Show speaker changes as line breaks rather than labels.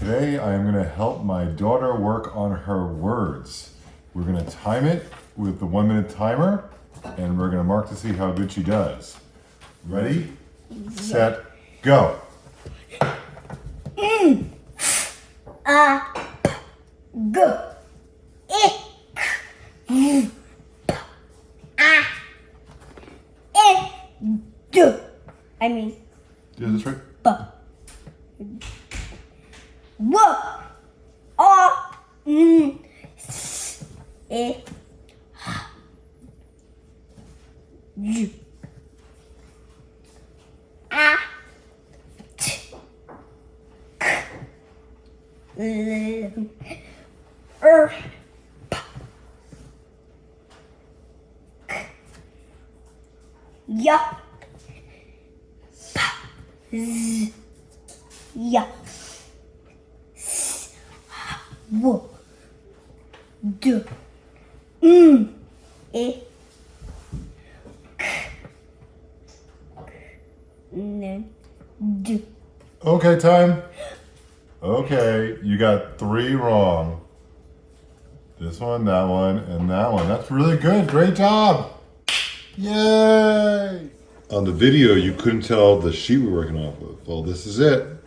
Today I am going to help my daughter work on her words. We're going to time it with the 1 minute timer and we're going to mark to see how good she does. Ready, set, go.
Go. Do. I mean.
Yeah, that's right.
Wo. O. S. E. J. A. T. K. L. R. P. K. Y. Z. Ya. S. W. D. E. K. N. D.
Okay, time. Okay, you got 3 wrong. This one, that one, and that one. That's really good. Great job. Yay! On the video, you couldn't tell the sheet we're working off of. Well, this is it.